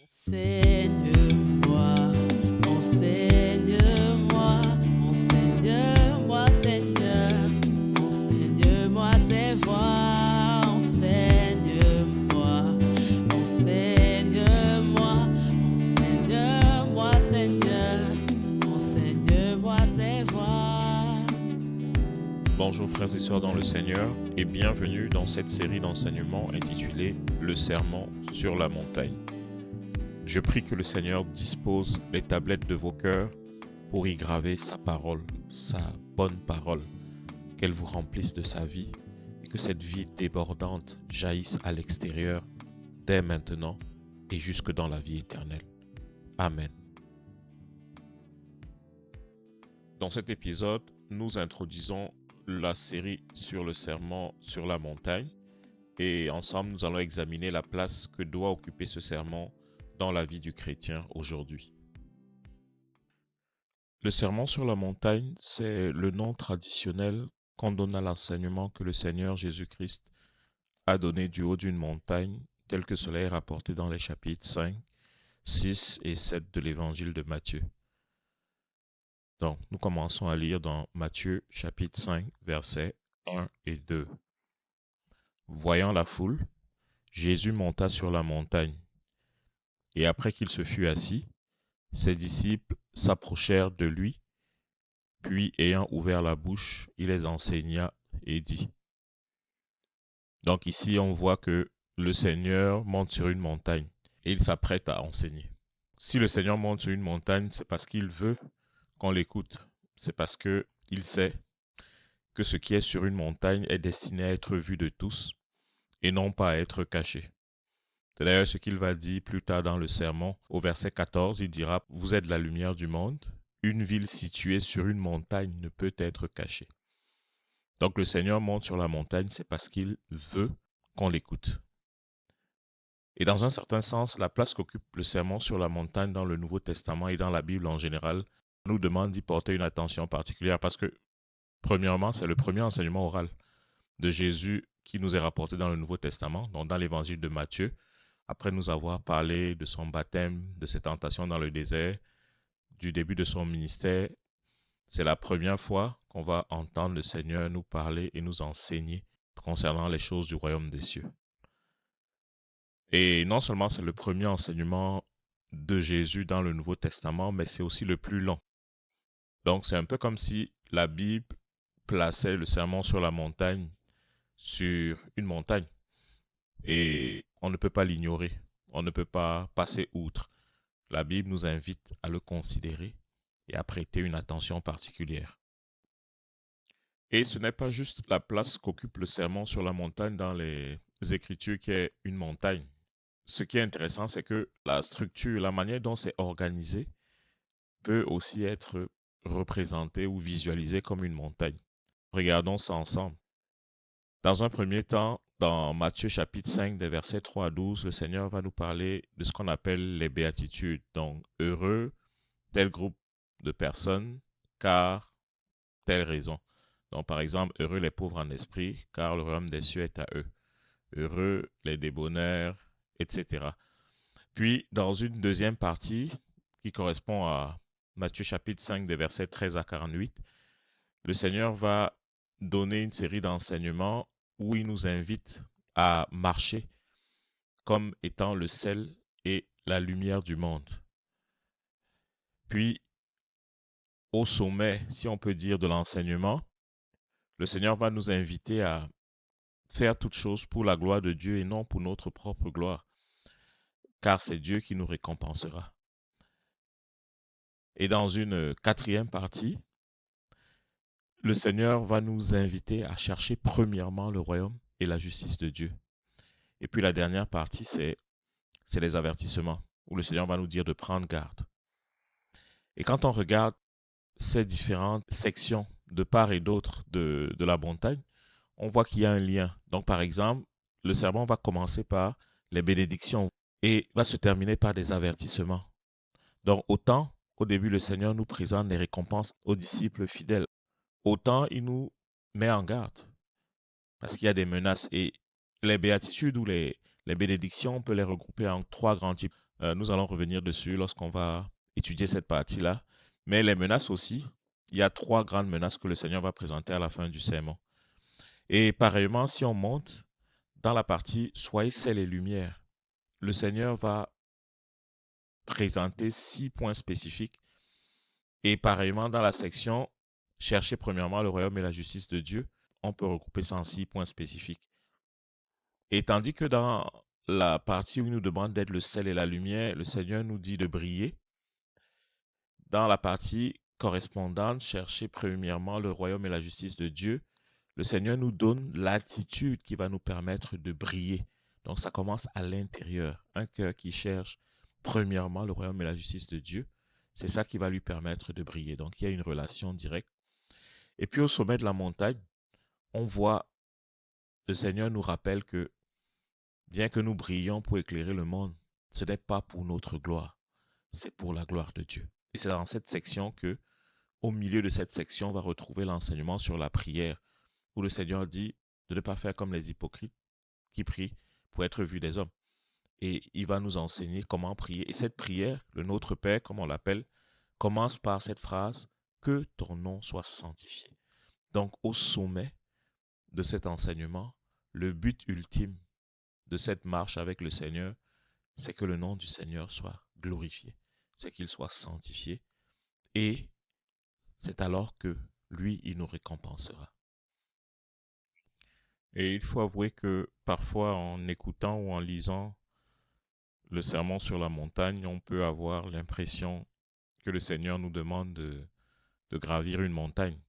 Enseigne-moi, enseigne-moi, enseigne-moi, Seigneur, enseigne-moi tes voies, enseigne-moi, enseigne-moi, enseigne-moi, Seigneur, enseigne-moi tes voies. Bonjour frères et sœurs dans le Seigneur et bienvenue dans cette série d'enseignements intitulée Le Sermon sur la montagne. Je prie que le Seigneur dispose les tablettes de vos cœurs pour y graver sa parole, sa bonne parole, qu'elle vous remplisse de sa vie et que cette vie débordante jaillisse à l'extérieur dès maintenant et jusque dans la vie éternelle. Amen. Dans cet épisode, nous introduisons la série sur le sermon sur la montagne et ensemble nous allons examiner la place que doit occuper ce sermon dans la vie du chrétien aujourd'hui. Le sermon sur la montagne, c'est le nom traditionnel qu'on donne à l'enseignement que le Seigneur Jésus-Christ a donné du haut d'une montagne, tel que cela est rapporté dans les chapitres 5, 6 et 7 de l'évangile de Matthieu. Donc, nous commençons à lire dans Matthieu chapitre 5, versets 1 et 2. Voyant la foule, Jésus monta sur la montagne, et après qu'il se fut assis, ses disciples s'approchèrent de lui, puis ayant ouvert la bouche, il les enseigna et dit. Donc ici, on voit que le Seigneur monte sur une montagne et il s'apprête à enseigner. Si le Seigneur monte sur une montagne, c'est parce qu'il veut qu'on l'écoute. C'est parce qu'il sait que ce qui est sur une montagne est destiné à être vu de tous et non pas à être caché. C'est d'ailleurs ce qu'il va dire plus tard dans le sermon. Au verset 14, il dira « Vous êtes la lumière du monde. Une ville située sur une montagne ne peut être cachée. » Donc le Seigneur monte sur la montagne, c'est parce qu'il veut qu'on l'écoute. Et dans un certain sens, la place qu'occupe le sermon sur la montagne dans le Nouveau Testament et dans la Bible en général nous demande d'y porter une attention particulière parce que, premièrement, c'est le premier enseignement oral de Jésus qui nous est rapporté dans le Nouveau Testament, donc dans l'évangile de Matthieu, après nous avoir parlé de son baptême, de ses tentations dans le désert, du début de son ministère. C'est la première fois qu'on va entendre le Seigneur nous parler et nous enseigner concernant les choses du royaume des cieux. Et non seulement c'est le premier enseignement de Jésus dans le Nouveau Testament, mais c'est aussi le plus long. Donc c'est un peu comme si la Bible plaçait le sermon sur la montagne sur une montagne. Et on ne peut pas l'ignorer, on ne peut pas passer outre. La Bible nous invite à le considérer et à prêter une attention particulière. Et ce n'est pas juste la place qu'occupe le sermon sur la montagne dans les Écritures qui est une montagne. Ce qui est intéressant, c'est que la structure, la manière dont c'est organisé peut aussi être représentée ou visualisée comme une montagne. Regardons ça ensemble. Dans un premier temps, dans Matthieu chapitre 5, des versets 3 à 12, le Seigneur va nous parler de ce qu'on appelle les béatitudes. Donc, heureux tel groupe de personnes, car telle raison. Donc, par exemple, heureux les pauvres en esprit, car le royaume des cieux est à eux. Heureux les débonnaires, etc. Puis, dans une deuxième partie, qui correspond à Matthieu chapitre 5, des versets 13 à 48, le Seigneur va donner une série d'enseignements où il nous invite à marcher comme étant le sel et la lumière du monde. Puis, au sommet, si on peut dire, de l'enseignement, le Seigneur va nous inviter à faire toutes choses pour la gloire de Dieu et non pour notre propre gloire, car c'est Dieu qui nous récompensera. Et dans une quatrième partie, le Seigneur va nous inviter à chercher premièrement le royaume et la justice de Dieu. Et puis la dernière partie, c'est les avertissements, où le Seigneur va nous dire de prendre garde. Et quand on regarde ces différentes sections de part et d'autre de la montagne, on voit qu'il y a un lien. Donc par exemple, le sermon va commencer par les bénédictions et va se terminer par des avertissements. Donc autant au début le Seigneur nous présente des récompenses aux disciples fidèles, autant il nous met en garde parce qu'il y a des menaces et les béatitudes ou les bénédictions, on peut les regrouper en trois grands types. Nous allons revenir dessus lorsqu'on va étudier cette partie-là. Mais les menaces aussi, il y a 3 grandes menaces que le Seigneur va présenter à la fin du sermon. Et pareillement, si on monte dans la partie Soyez sel et lumière, le Seigneur va présenter 6 points spécifiques. Et pareillement, dans la section Cherchez premièrement le royaume et la justice de Dieu, on peut regrouper ça en 6 points spécifiques. Et tandis que dans la partie où il nous demande d'être le sel et la lumière, le Seigneur nous dit de briller. Dans la partie correspondante, chercher premièrement le royaume et la justice de Dieu, le Seigneur nous donne l'attitude qui va nous permettre de briller. Donc ça commence à l'intérieur. Un cœur qui cherche premièrement le royaume et la justice de Dieu, c'est ça qui va lui permettre de briller. Donc il y a une relation directe. Et puis au sommet de la montagne, on voit, le Seigneur nous rappelle que bien que nous brillions pour éclairer le monde, ce n'est pas pour notre gloire, c'est pour la gloire de Dieu. Et c'est dans cette section que, au milieu de cette section, on va retrouver l'enseignement sur la prière, où le Seigneur dit de ne pas faire comme les hypocrites qui prient pour être vus des hommes. Et il va nous enseigner comment prier. Et cette prière, le Notre Père, comme on l'appelle, commence par cette phrase « Que ton nom soit sanctifié ». Donc, au sommet de cet enseignement, le but ultime de cette marche avec le Seigneur, c'est que le nom du Seigneur soit glorifié, c'est qu'il soit sanctifié. Et c'est alors que lui, il nous récompensera. Et il faut avouer que parfois, en écoutant ou en lisant le sermon sur la montagne, on peut avoir l'impression que le Seigneur nous demande de gravir une montagne.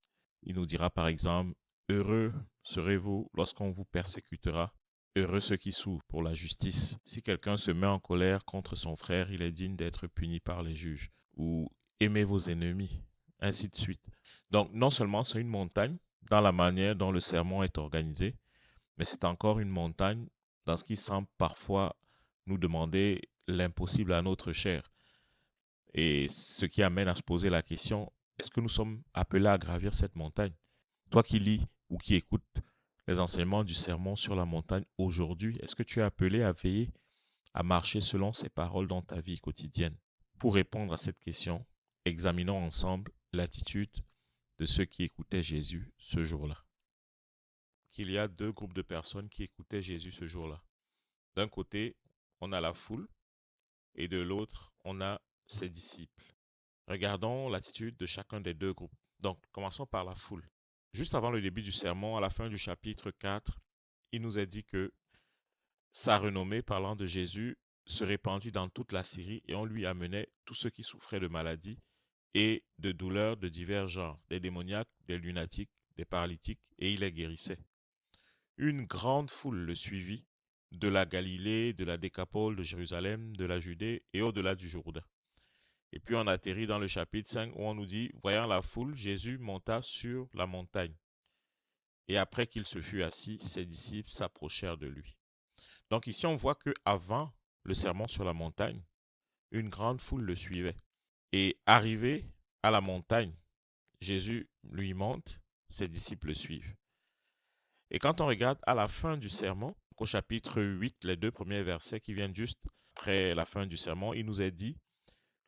Il nous dira par exemple, « Heureux serez-vous lorsqu'on vous persécutera, heureux ceux qui souffrent pour la justice. Si quelqu'un se met en colère contre son frère, il est digne d'être puni par les juges. » Ou « Aimez vos ennemis », ainsi de suite. Donc non seulement c'est une montagne dans la manière dont le sermon est organisé, mais c'est encore une montagne dans ce qui semble parfois nous demander l'impossible à notre chair. Et ce qui amène à se poser la question, est-ce que nous sommes appelés à gravir cette montagne? Toi qui lis ou qui écoutes les enseignements du sermon sur la montagne aujourd'hui, est-ce que tu es appelé à veiller, à marcher selon ces paroles dans ta vie quotidienne? Pour répondre à cette question, examinons ensemble l'attitude de ceux qui écoutaient Jésus ce jour-là. Qu'il y a 2 groupes de personnes qui écoutaient Jésus ce jour-là. D'un côté, on a la foule et de l'autre, on a ses disciples. Regardons l'attitude de chacun des 2 groupes. Donc, commençons par la foule. Juste avant le début du sermon, à la fin du chapitre 4, il nous est dit que sa renommée, parlant de Jésus, se répandit dans toute la Syrie et on lui amenait tous ceux qui souffraient de maladies et de douleurs de divers genres, des démoniaques, des lunatiques, des paralytiques, et il les guérissait. Une grande foule le suivit, de la Galilée, de la Décapole, de Jérusalem, de la Judée et au-delà du Jourdain. Et puis on atterrit dans le chapitre 5 où on nous dit, voyant la foule, Jésus monta sur la montagne. Et après qu'il se fut assis, ses disciples s'approchèrent de lui. Donc ici on voit qu'avant le sermon sur la montagne, une grande foule le suivait. Et arrivé à la montagne, Jésus lui monte, ses disciples le suivent. Et quand on regarde à la fin du sermon, au chapitre 8, les 2 premiers versets qui viennent juste après la fin du sermon, il nous est dit,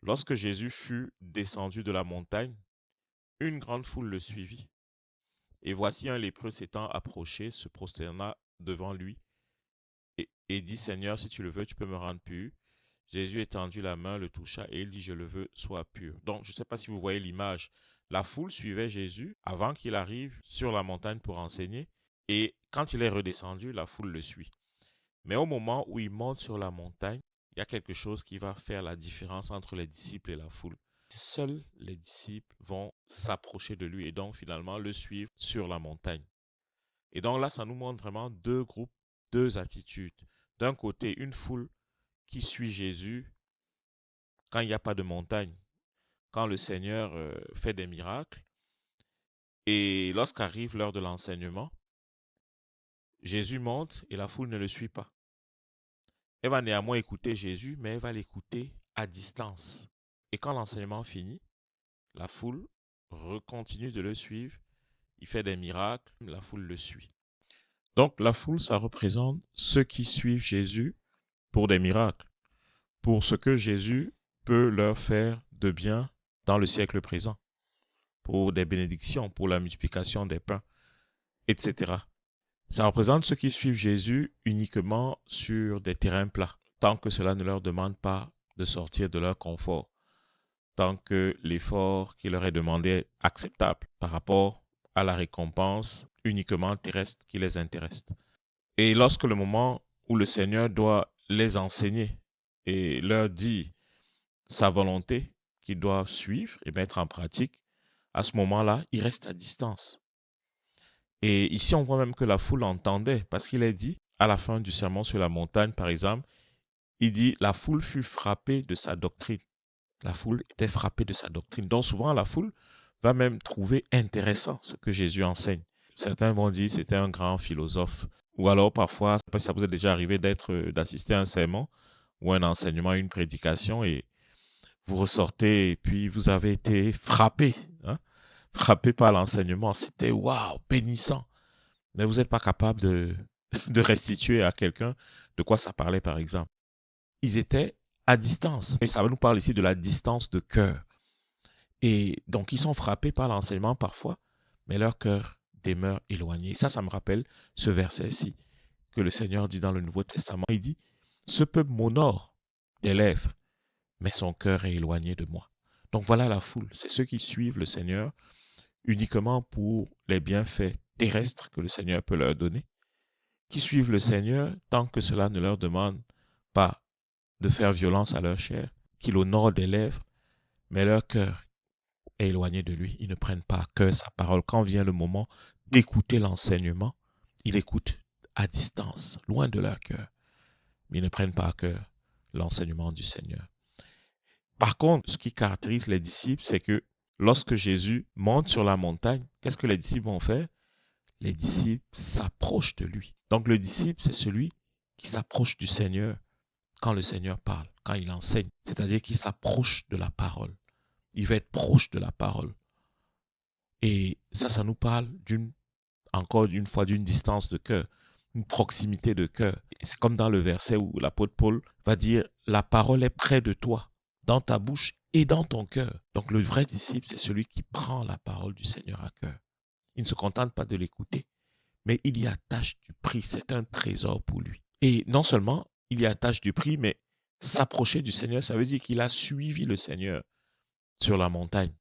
lorsque Jésus fut descendu de la montagne, une grande foule le suivit. Et voici un lépreux s'étant approché, se prosterna devant lui et dit, Seigneur, si tu le veux, tu peux me rendre pur. Jésus étendit la main, le toucha et il dit, je le veux, sois pur. Donc, je ne sais pas si vous voyez l'image. La foule suivait Jésus avant qu'il arrive sur la montagne pour enseigner. Et quand il est redescendu, la foule le suit. Mais au moment où il monte sur la montagne, il y a quelque chose qui va faire la différence entre les disciples et la foule. Seuls les disciples vont s'approcher de lui et donc finalement le suivre sur la montagne. Et donc là, ça nous montre vraiment 2 groupes, 2 attitudes. D'un côté, une foule qui suit Jésus quand il n'y a pas de montagne, quand le Seigneur fait des miracles. Et lorsqu'arrive l'heure de l'enseignement, Jésus monte et la foule ne le suit pas. Elle va néanmoins écouter Jésus, mais elle va l'écouter à distance. Et quand l'enseignement finit, la foule continue de le suivre. Il fait des miracles, la foule le suit. Donc la foule, ça représente ceux qui suivent Jésus pour des miracles, pour ce que Jésus peut leur faire de bien dans le siècle présent, pour des bénédictions, pour la multiplication des pains, etc. Ça représente ceux qui suivent Jésus uniquement sur des terrains plats, tant que cela ne leur demande pas de sortir de leur confort, tant que l'effort qui leur est demandé est acceptable par rapport à la récompense uniquement terrestre qui les intéresse. Et lorsque le moment où le Seigneur doit les enseigner et leur dire sa volonté qu'ils doivent suivre et mettre en pratique, à ce moment-là, ils restent à distance. Et ici, on voit même que la foule entendait, parce qu'il est dit, à la fin du sermon sur la montagne, par exemple, il dit, la foule fut frappée de sa doctrine. La foule était frappée de sa doctrine. Donc souvent, la foule va même trouver intéressant ce que Jésus enseigne. Certains vont dire c'était un grand philosophe. Ou alors parfois, je ne sais pas si ça vous est déjà arrivé d'assister à un sermon ou un enseignement, une prédication, et vous ressortez et puis vous avez été frappé, hein, frappé par l'enseignement. C'était waouh, bénissant. Mais vous n'êtes pas capable de restituer à quelqu'un de quoi ça parlait, par exemple. Ils étaient à distance. Et ça nous parle ici de la distance de cœur. Et donc, ils sont frappés par l'enseignement parfois, mais leur cœur demeure éloigné. Ça me rappelle ce verset-ci que le Seigneur dit dans le Nouveau Testament. Il dit, ce peuple m'honore des lèvres, mais son cœur est éloigné de moi. Donc voilà la foule. C'est ceux qui suivent le Seigneur uniquement pour les bienfaits terrestres que le Seigneur peut leur donner, qui suivent le Seigneur tant que cela ne leur demande pas de faire violence à leur chair, qui l'honorent des lèvres, mais leur cœur est éloigné de lui. Ils ne prennent pas à cœur sa parole. Quand vient le moment d'écouter l'enseignement, ils écoutent à distance, loin de leur cœur. Mais ils ne prennent pas à cœur l'enseignement du Seigneur. Par contre, ce qui caractérise les disciples, c'est que lorsque Jésus monte sur la montagne, qu'est-ce que les disciples vont faire? Les disciples s'approchent de lui. Donc le disciple, c'est celui qui s'approche du Seigneur quand le Seigneur parle, quand il enseigne. C'est-à-dire qu'il s'approche de la parole. Il va être proche de la parole. Et ça nous parle encore une fois d'une distance de cœur, une proximité de cœur. C'est comme dans le verset où l'apôtre Paul va dire « La parole est près de toi, dans ta bouche et dans ton cœur ». Donc le vrai disciple, c'est celui qui prend la parole du Seigneur à cœur. Il ne se contente pas de l'écouter, mais il y attache du prix. C'est un trésor pour lui. Et non seulement il y attache du prix, mais s'approcher du Seigneur, ça veut dire qu'il a suivi le Seigneur sur la montagne.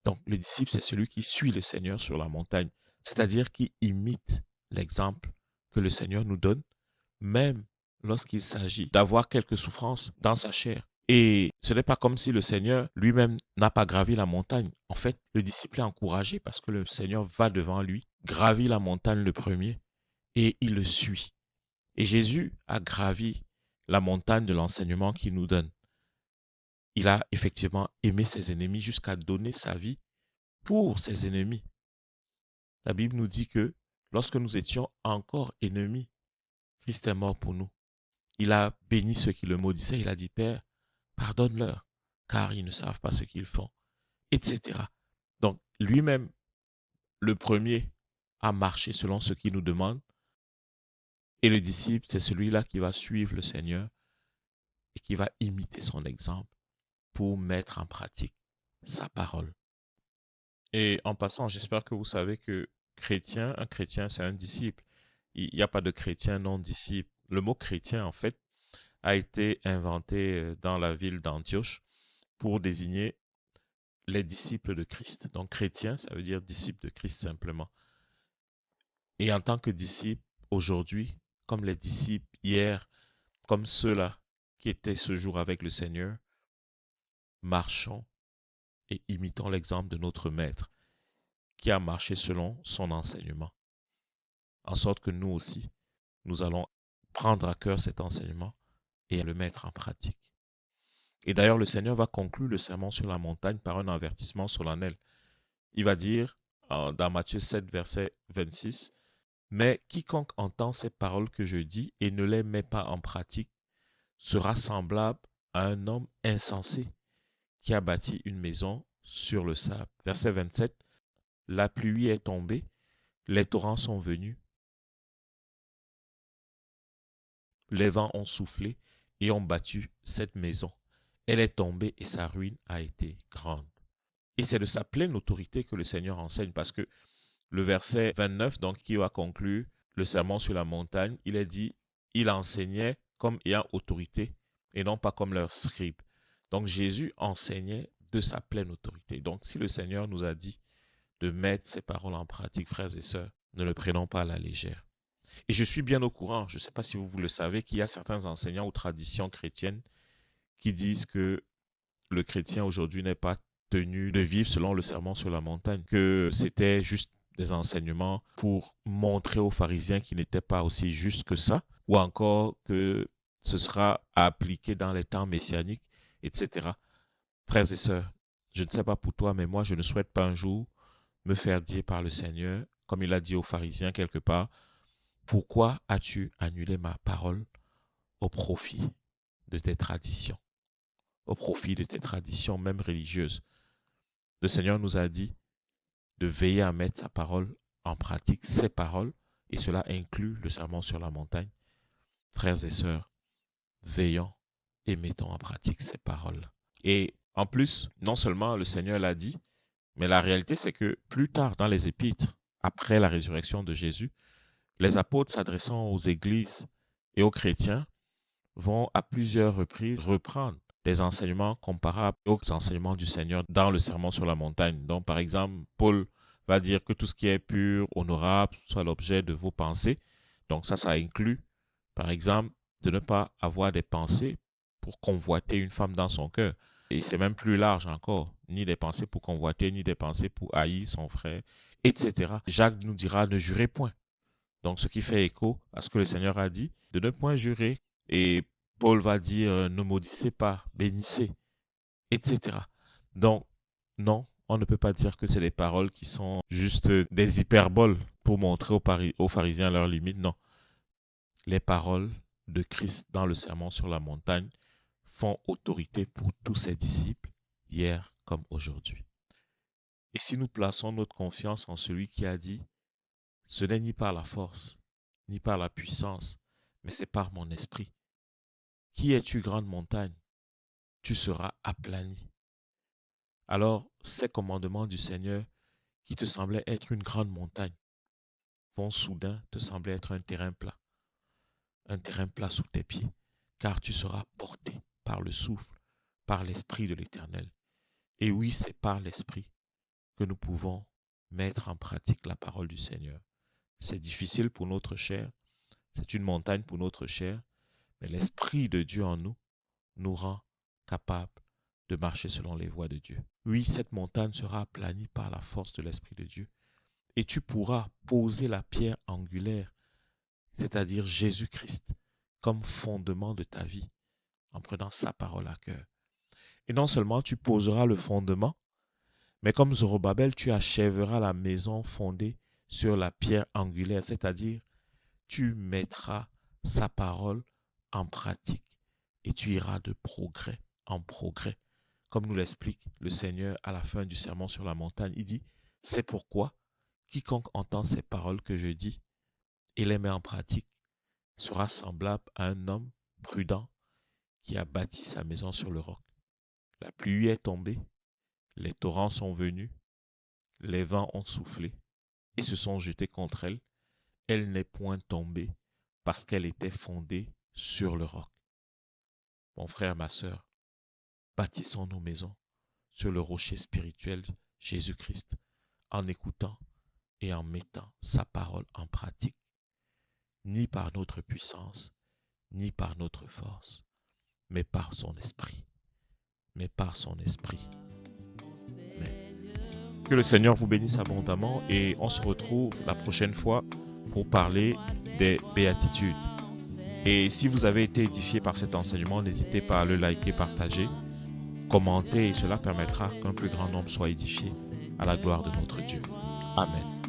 Donc, le disciple, c'est celui qui suit le Seigneur sur la montagne, c'est-à-dire qui imite l'exemple que le Seigneur nous donne, même lorsqu'il s'agit d'avoir quelques souffrances dans sa chair. Et ce n'est pas comme si le Seigneur lui-même n'a pas gravi la montagne. En fait, le disciple est encouragé parce que le Seigneur va devant lui, gravit la montagne le premier, et il le suit. Et Jésus a gravi la montagne de l'enseignement qu'il nous donne. Il a effectivement aimé ses ennemis jusqu'à donner sa vie pour ses ennemis. La Bible nous dit que lorsque nous étions encore ennemis, Christ est mort pour nous. Il a béni ceux qui le maudissaient. Il a dit, Père, pardonne-leur, car ils ne savent pas ce qu'ils font, etc. Donc, lui-même, le premier, a marché selon ce qu'il nous demande. Et le disciple, c'est celui-là qui va suivre le Seigneur et qui va imiter son exemple pour mettre en pratique sa parole. Et en passant, j'espère que vous savez que un chrétien, c'est un disciple. Il n'y a pas de chrétien non disciple. Le mot chrétien, en fait, a été inventé dans la ville d'Antioche pour désigner les disciples de Christ. Donc, chrétien, ça veut dire disciple de Christ simplement. Et en tant que disciple, aujourd'hui, comme les disciples hier, comme ceux-là qui étaient ce jour avec le Seigneur, marchons et imitons l'exemple de notre Maître qui a marché selon son enseignement. En sorte que nous aussi, nous allons prendre à cœur cet enseignement et le mettre en pratique. Et d'ailleurs, le Seigneur va conclure le sermon sur la montagne par un avertissement solennel. Il va dire, dans Matthieu 7, verset 26, « Mais quiconque entend ces paroles que je dis et ne les met pas en pratique sera semblable à un homme insensé qui a bâti une maison sur le sable. » Verset 27, « La pluie est tombée, les torrents sont venus, les vents ont soufflé et ont battu cette maison. Elle est tombée et sa ruine a été grande. Et c'est de sa pleine autorité que le Seigneur enseigne, parce que le verset 29, donc, qui va conclure le sermon sur la montagne, il est dit, il enseignait comme ayant autorité et non pas comme leur scribe. Donc Jésus enseignait de sa pleine autorité. Donc si le Seigneur nous a dit de mettre ces paroles en pratique, frères et sœurs, ne le prenons pas à la légère. Et je suis bien au courant, je ne sais pas si vous le savez, qu'il y a certains enseignants ou traditions chrétiennes qui disent que le chrétien aujourd'hui n'est pas tenu de vivre selon le sermon sur la montagne, que c'était juste des enseignements pour montrer aux pharisiens qu'ils n'étaient pas aussi justes que ça, ou encore que ce sera appliqué dans les temps messianiques, etc. Frères et sœurs, je ne sais pas pour toi, mais moi, je ne souhaite pas un jour me faire dire par le Seigneur, comme il a dit aux pharisiens quelque part, pourquoi as-tu annulé ma parole au profit de tes traditions, au profit de tes traditions même religieuses? Le Seigneur nous a dit de veiller à mettre sa parole en pratique, ses paroles, et cela inclut le sermon sur la montagne. Frères et sœurs, veillons et mettons en pratique ces paroles. Et en plus, non seulement le Seigneur l'a dit, mais la réalité c'est que plus tard dans les épîtres, après la résurrection de Jésus, les apôtres s'adressant aux églises et aux chrétiens vont à plusieurs reprises reprendre des enseignements comparables aux enseignements du Seigneur dans le sermon sur la montagne. Donc par exemple, Paul va dire que tout ce qui est pur, honorable, soit l'objet de vos pensées. Donc ça inclut, par exemple, de ne pas avoir des pensées pour convoiter une femme dans son cœur. Et c'est même plus large encore, ni des pensées pour convoiter, ni des pensées pour haïr son frère, etc. Jacques nous dira ne jurez point. Donc ce qui fait écho à ce que le Seigneur a dit, de ne point jurer. Et Paul va dire ne maudissez pas, bénissez, etc. Donc non, on ne peut pas dire que c'est des paroles qui sont juste des hyperboles pour montrer aux pharisiens leurs limites. Non, les paroles de Christ dans le sermon sur la montagne font autorité pour tous ses disciples, hier comme aujourd'hui. Et si nous plaçons notre confiance en celui qui a dit « Ce n'est ni par la force, ni par la puissance, mais c'est par mon esprit. Qui es-tu, grande montagne? Tu seras aplani. » Alors, ces commandements du Seigneur qui te semblaient être une grande montagne vont soudain te sembler être un terrain plat sous tes pieds, car tu seras porté par le souffle, par l'Esprit de l'Éternel. Et oui, c'est par l'Esprit que nous pouvons mettre en pratique la parole du Seigneur. C'est difficile pour notre chair, c'est une montagne pour notre chair, mais l'Esprit de Dieu en nous nous rend capables de marcher selon les voies de Dieu. Oui, cette montagne sera aplanie par la force de l'Esprit de Dieu, et tu pourras poser la pierre angulaire, c'est-à-dire Jésus-Christ, comme fondement de ta vie, en prenant sa parole à cœur. Et non seulement tu poseras le fondement, mais comme Zorobabel, tu achèveras la maison fondée sur la pierre angulaire, c'est-à-dire tu mettras sa parole en pratique et tu iras de progrès en progrès. Comme nous l'explique le Seigneur à la fin du sermon sur la montagne, il dit « C'est pourquoi quiconque entend ces paroles que je dis et les met en pratique sera semblable à un homme prudent qui a bâti sa maison sur le roc. La pluie est tombée, les torrents sont venus, les vents ont soufflé et se sont jetés contre elle. Elle n'est point tombée parce qu'elle était fondée sur le roc. » Mon frère, ma sœur, bâtissons nos maisons sur le rocher spirituel Jésus-Christ en écoutant et en mettant sa parole en pratique, ni par notre puissance, ni par notre force, mais par son esprit. Mais par son esprit. Mais que le Seigneur vous bénisse abondamment et on se retrouve la prochaine fois pour parler des béatitudes. Et si vous avez été édifié par cet enseignement, n'hésitez pas à le liker, partager, commenter et cela permettra qu'un plus grand nombre soit édifié à la gloire de notre Dieu. Amen.